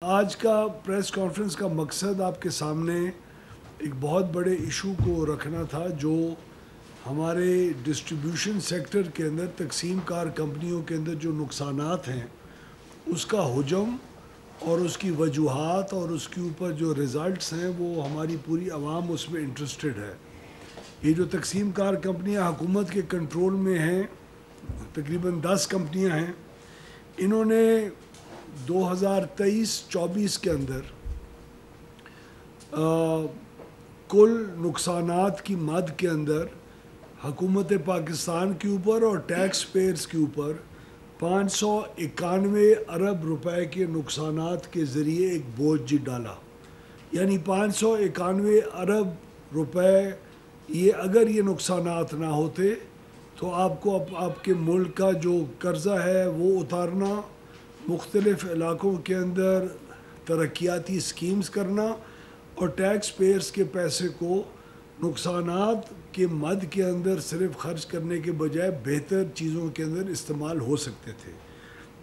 آج کا press conference کا مقصد آپ کے سامنے ایک بہت بڑے ایشو کو رکھنا تھا جو ہمارے ڈسٹریبیوشن سیکٹر کے اندر تقسیم کار کمپنیوں کے اندر جو نقصانات ہیں اس کا حجم اور اس کی وجوہات اور اس کے اوپر جو ریزلٹس ہیں وہ ہماری پوری عوام اس میں انٹرسٹڈ ہے۔ یہ جو تقسیم کار کمپنیاں حکومت کے کنٹرول میں ہیں، تقریباً 10 کمپنیاں ہیں، انہوں نے 2023-24 کے اندر کل نقصانات کی مد کے اندر حکومت پاکستان کے اوپر اور ٹیکس پیئرز کے اوپر 591 ارب روپے کے نقصانات کے ذریعے ایک بوجھ ڈالا۔ یعنی 591 ارب روپے اگر یہ نقصانات نہ ہوتے تو آپ کو آپ کے ملک کا جو قرضہ ہے وہ اتارنا، مختلف علاقوں کے اندر ترقیاتی سکیمز کرنا اور ٹیکس پیئرز کے پیسے کو نقصانات کے مد کے اندر صرف خرچ کرنے کے بجائے بہتر چیزوں کے اندر استعمال ہو سکتے تھے۔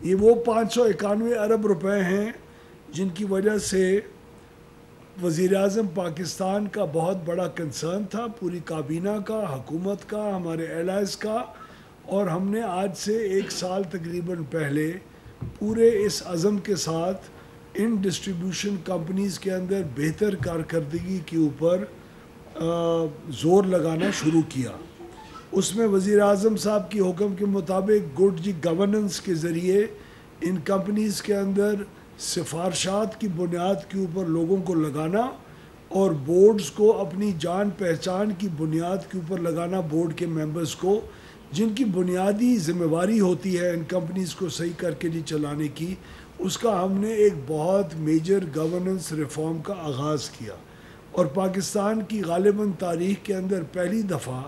یہ وہ 591 ارب روپے ہیں جن کی وجہ سے وزیر اعظم پاکستان کا بہت بڑا کنسرن تھا، پوری کابینہ کا، حکومت کا، ہمارے ایلائز کا، اور ہم نے آج سے 1 سال تقریباً پہلے پورے اس عزم کے ساتھ ان ڈسٹریبیوشن کمپنیز کے اندر بہتر کارکردگی کے اوپر زور لگانا شروع کیا۔ اس میں وزیر اعظم صاحب کی حکم کے مطابق گڈ گورننس کے ذریعے ان کمپنیز کے اندر سفارشات کی بنیاد کے اوپر لوگوں کو لگانا اور بورڈز کو اپنی جان پہچان کی بنیاد کے اوپر لگانا، بورڈ کے ممبرز کو جن کی بنیادی ذمہ داری ہوتی ہے ان کمپنیز کو صحیح کر کے چلانے کی، اس کا ہم نے ایک بہت میجر گورننس ریفارم کا آغاز کیا۔ اور پاکستان کی غالباً تاریخ کے اندر پہلی دفعہ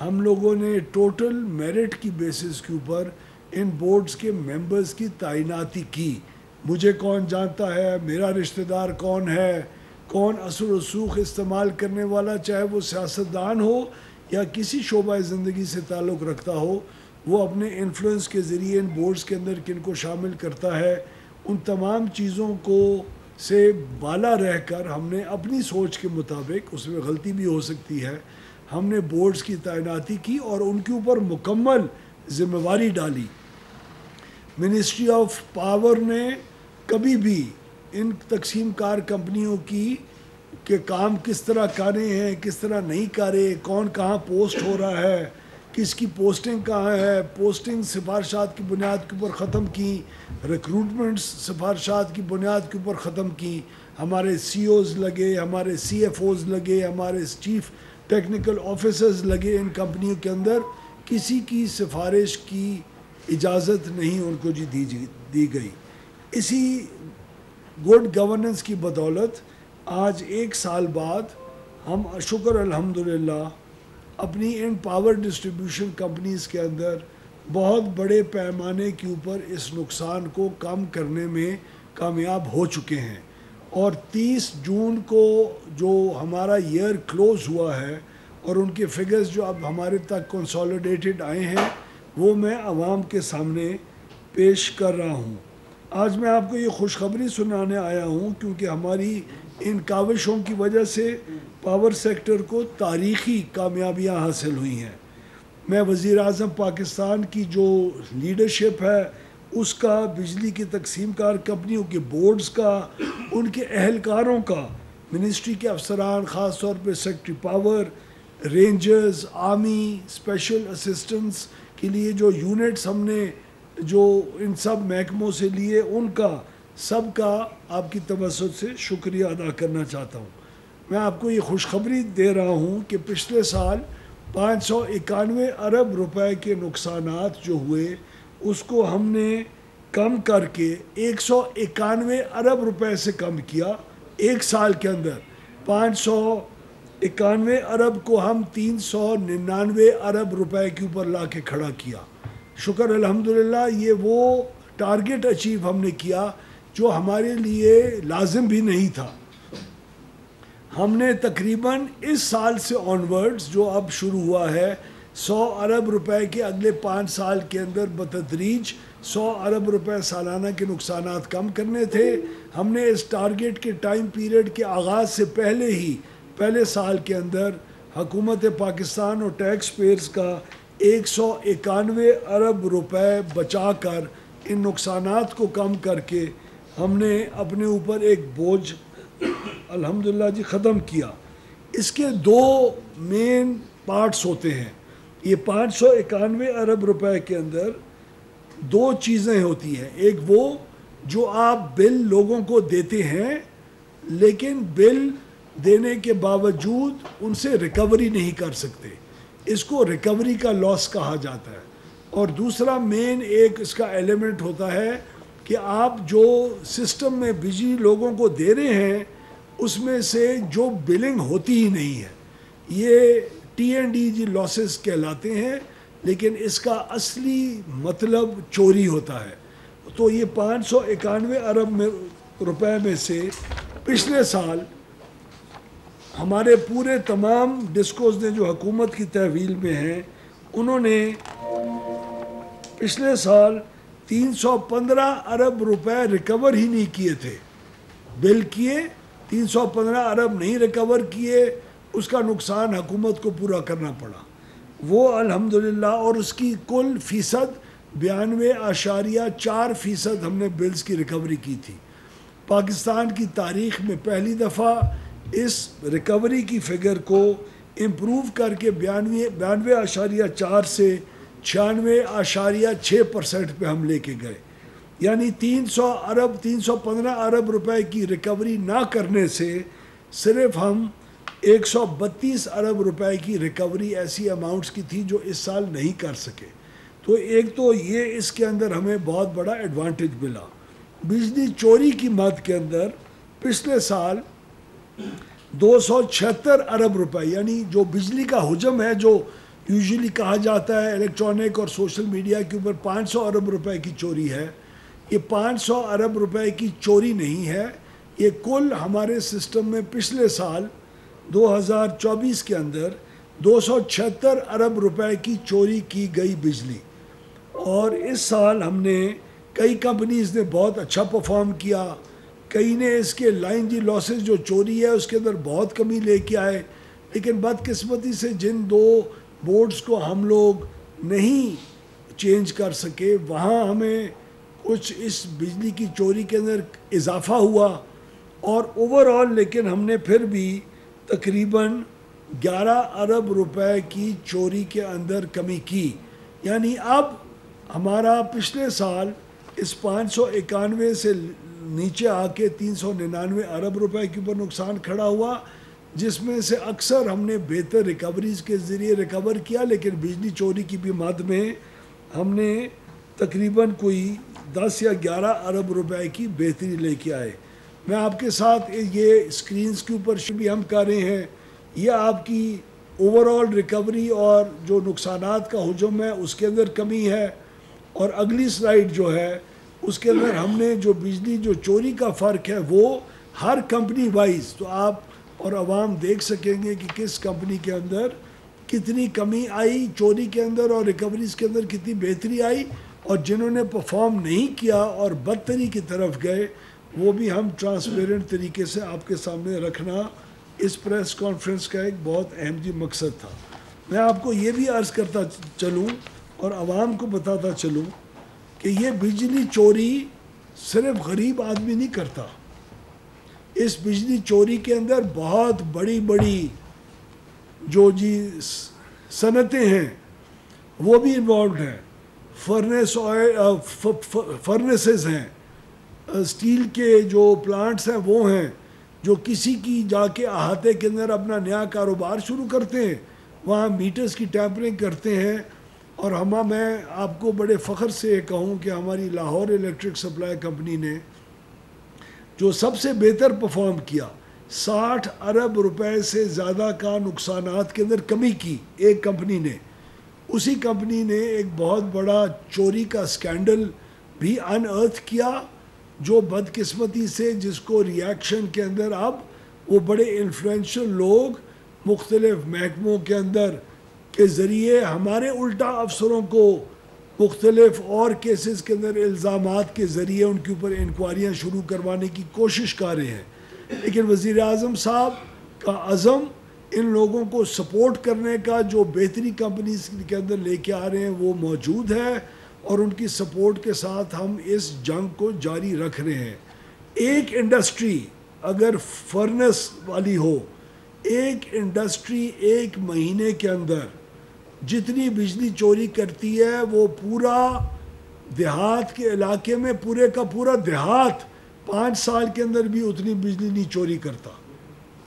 ہم لوگوں نے ٹوٹل میرٹ کی بیسس کے اوپر ان بورڈز کے ممبرز کی تعیناتی کی۔ مجھے کون جانتا ہے، میرا رشتہ دار کون ہے، کون اثر و رسوخ استعمال کرنے والا، چاہے وہ سیاستدان ہو یا کسی شعبہ زندگی سے تعلق رکھتا ہو، وہ اپنے انفلوئنس کے ذریعے ان بورڈز کے اندر کن کو شامل کرتا ہے، ان تمام چیزوں کو سے بالا رہ کر ہم نے اپنی سوچ کے مطابق، اس میں غلطی بھی ہو سکتی ہے، ہم نے بورڈز کی تعیناتی کی اور ان کے اوپر مکمل ذمہ داری ڈالی۔ منسٹری آف پاور نے کبھی بھی ان تقسیم کار کمپنیوں کی کہ کام کس طرح کرے ہیں، کس طرح نہیں کرے، کون کہاں پوسٹ ہو رہا ہے، کس کی پوسٹنگ کہاں ہے، پوسٹنگ سفارشات کی بنیاد کے اوپر ختم کی، ریکروٹمنٹس سفارشات کی بنیاد کے اوپر ختم کی، ہمارے سی اوز لگے، ہمارے سی ایف اوز لگے، ہمارے چیف ٹیکنیکل آفیسرز لگے ان کمپنیوں کے اندر، کسی کی سفارش کی اجازت نہیں ان کو دی گئی۔ اسی گڈ گورننس کی بدولت آج 1 سال بعد ہم شکر الحمدللہ اپنی ان پاور ڈسٹریبیوشن کمپنیز کے اندر بہت بڑے پیمانے کے اوپر اس نقصان کو کم کرنے میں کامیاب ہو چکے ہیں۔ اور 30 جون کو جو ہمارا ایئر کلوز ہوا ہے اور ان کے فگرز جو اب ہمارے تک کنسولیڈیٹڈ آئے ہیں وہ میں عوام کے سامنے پیش کر رہا ہوں۔ آج میں آپ کو یہ خوشخبری سنانے آیا ہوں کیونکہ ہماری ان کاوشوں کی وجہ سے پاور سیکٹر کو تاریخی کامیابیاں حاصل ہوئی ہیں۔ میں وزیر اعظم پاکستان کی جو لیڈرشپ ہے اس کا، بجلی کی تقسیم کار کمپنیوں کے بورڈز کا، ان کے اہلکاروں کا، منسٹری کے افسران، خاص طور پہ secretary power, rangers, army, special assistants کے لیے جو یونٹس ہم نے جو ان سب محکموں سے لیے، ان کا سب کا آپ کی توسط سے شکریہ ادا کرنا چاہتا ہوں۔ میں آپ کو یہ خوشخبری دے رہا ہوں کہ پچھلے سال 591 ارب روپے کے نقصانات جو ہوئے اس کو ہم نے کم کر کے 191 ارب روپے سے کم کیا۔ 1 سال کے اندر 591 ارب کو ہم 399 ارب روپے کے اوپر لا کے کھڑا کیا۔ شکر الحمدللہ، یہ وہ ٹارگٹ اچیو ہم نے کیا جو ہمارے لیے لازم بھی نہیں تھا۔ ہم نے تقریباً اس سال سے آنورڈز جو اب شروع ہوا ہے 100 ارب روپے کے اگلے 5 سال کے اندر بتدریج 100 ارب روپے سالانہ کے نقصانات کم کرنے تھے. ہم نے اس ٹارگٹ کے ٹائم پیریڈ کے آغاز سے پہلے ہی پہلے سال کے اندر حکومت پاکستان اور ٹیکس پیئرز کا 191 ارب روپے بچا کر ان نقصانات کو کم کر کے ہم نے اپنے اوپر ایک بوجھ الحمدللہ جی ختم کیا. اس کے 2 مین پارٹس ہوتے ہیں. یہ 591 ارب روپے کے اندر 2 چیزیں ہوتی ہیں. ایک وہ جو آپ بل لوگوں کو دیتے ہیں لیکن بل دینے کے باوجود ان سے ریکوری نہیں کر سکتے, اس کو ریکوری کا لاس کہا جاتا ہے. اور دوسرا مین ایک اس کا ایلیمنٹ ہوتا ہے کہ آپ جو سسٹم میں بجلی لوگوں کو دے رہے ہیں اس میں سے جو بلنگ ہوتی ہی نہیں ہے, یہ T&D لاسز کہلاتے ہیں, لیکن اس کا اصلی مطلب چوری ہوتا ہے. تو یہ 591 ارب روپے میں سے پچھلے سال ہمارے پورے تمام ڈسکوز نے جو حکومت کی تحویل میں ہیں انہوں نے پچھلے سال 315 ارب روپے ریکور ہی نہیں کیے تھے. بل کیے 315 ارب نہیں ریکور کیے, اس کا نقصان حکومت کو پورا کرنا پڑا. وہ الحمدللہ اور اس کی کل فیصد 92.4% ہم نے بلز کی ریکوری کی تھی. پاکستان کی تاریخ میں پہلی دفعہ اس ریکوری کی فگر کو امپروو کر کے 92.4 سے 96.6% پہ ہم لے کے گئے. یعنی 315 ارب روپے کی ریکوری نہ کرنے سے صرف ہم 132 ارب روپے کی ریکوری ایسی اماؤنٹس کی تھی جو اس سال نہیں کر سکے. تو ایک تو یہ اس کے اندر ہمیں بہت بڑا ایڈوانٹیج ملا. بجلی چوری کی مد کے اندر پچھلے سال 276 ارب روپے, یعنی جو بجلی کا حجم ہے جو یوزلی کہا جاتا ہے الیکٹرانک اور سوشل میڈیا کے اوپر 500 ارب روپے کی چوری ہے, یہ 500 ارب روپے کی چوری نہیں ہے. یہ کل ہمارے سسٹم میں پچھلے سال 2024 کے اندر 276 ارب روپے کی چوری کی گئی بجلی. اور اس سال ہم نے کئی کمپنیز نے بہت اچھا پرفارم کیا, کئی نے اس کے لائن جی لاسز جو چوری ہے اس کے اندر بہت کمی لے کے آئے. لیکن بدقسمتی سے جن 2 بورڈز کو ہم لوگ نہیں چینج کر سکے وہاں ہمیں کچھ اس بجلی کی چوری کے اندر اضافہ ہوا. اور اوورآل لیکن ہم نے پھر بھی تقریباً 11 ارب روپے کی چوری کے اندر کمی کی. یعنی اب ہمارا پچھلے سال اس 591 سے نیچے آ کے 399 ارب روپے کے اوپر نقصان کھڑا ہوا, جس میں سے اکثر ہم نے بہتر ریکوریز کے ذریعے ریکور کیا, لیکن بجلی چوری کی بھی مد میں ہم نے تقریباً کوئی 10 یا 11 ارب روپے کی بہتری لے کے آئے. میں آپ کے ساتھ یہ سکرینز کے اوپر بھی ہم کر رہے ہیں, یہ آپ کی اوورآل ریکوری اور جو نقصانات کا حجم ہے اس کے اندر کمی ہے. اور اگلی سلائیڈ جو ہے اس کے اندر ہم نے جو بجلی جو چوری کا فرق ہے وہ ہر کمپنی وائز, تو آپ اور عوام دیکھ سکیں گے کہ کس کمپنی کے اندر کتنی کمی آئی چوری کے اندر اور ریکوریز کے اندر کتنی بہتری آئی, اور جنہوں نے پرفارم نہیں کیا اور بدتری کی طرف گئے وہ بھی ہم ٹرانسپیرنٹ طریقے سے آپ کے سامنے رکھنا اس پریس کانفرنس کا ایک بہت اہم جی مقصد تھا. میں آپ کو یہ بھی عرض کرتا چلوں اور عوام کو بتاتا چلوں کہ یہ بجلی چوری صرف غریب آدمی نہیں کرتا. اس بجلی چوری کے اندر بہت بڑی بڑی جو جی صنعتیں ہیں وہ بھی انوالوڈ ہیں. فرنسز ہیں, اسٹیل کے جو پلانٹس ہیں وہ ہیں, جو کسی کی جا کے احاطے کے اندر اپنا نیا کاروبار شروع کرتے ہیں, وہاں میٹرز کی ٹیمپرنگ کرتے ہیں. اور میں آپ کو بڑے فخر سے کہوں کہ ہماری لاہور الیکٹرک سپلائی کمپنی نے جو سب سے بہتر پرفارم کیا, 60 ارب روپے سے زیادہ کا نقصانات کے اندر کمی کی ایک کمپنی نے. اسی کمپنی نے ایک بہت بڑا چوری کا سکینڈل بھی ان ارتھ کیا, جو بدقسمتی سے جس کو ریاکشن کے اندر اب وہ بڑے انفلوئنشل لوگ مختلف محکموں کے اندر کے ذریعے ہمارے الٹا افسروں کو مختلف اور کیسز کے اندر الزامات کے ذریعے ان کے اوپر انکوائریاں شروع کروانے کی کوشش کر رہے ہیں، لیکن وزیر اعظم صاحب کا عزم ان لوگوں کو سپورٹ کرنے کا جو بہتری کمپنیز کے اندر لے کے آ رہے ہیں وہ موجود ہے، اور ان کی سپورٹ کے ساتھ ہم اس جنگ کو جاری رکھ رہے ہیں۔ ایک انڈسٹری اگر فرنس والی ہو، ایک انڈسٹری ایک مہینے کے اندر جتنی بجلی چوری کرتی ہے وہ پورا دیہات کے علاقے میں پورے کا پورا دیہات 5 سال کے اندر بھی اتنی بجلی نہیں چوری کرتا۔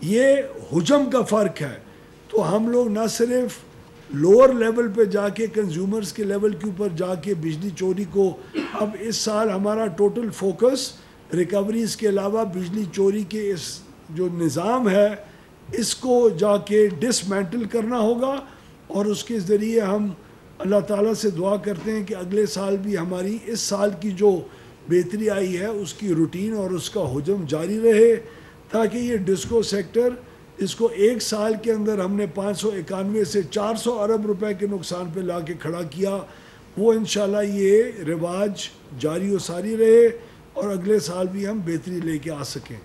یہ حجم کا فرق ہے۔ تو ہم لوگ نہ صرف لوور لیول پہ جا کے کنزیومرز کے لیول کے اوپر جا کے بجلی چوری کو، اب اس سال ہمارا ٹوٹل فوکس ریکوریز کے علاوہ بجلی چوری کے اس جو نظام ہے اس کو جا کے ڈسمینٹل کرنا ہوگا، اور اس کے ذریعے ہم اللہ تعالیٰ سے دعا کرتے ہیں کہ اگلے سال بھی ہماری اس سال کی جو بہتری آئی ہے اس کی روٹین اور اس کا حجم جاری رہے، تاکہ یہ ڈسکو سیکٹر اس کو ایک سال کے اندر ہم نے 591 سے 400 ارب روپے کے نقصان پہ لا کے کھڑا کیا، وہ انشاءاللہ یہ رواج جاری و ساری رہے اور اگلے سال بھی ہم بہتری لے کے آ سکیں۔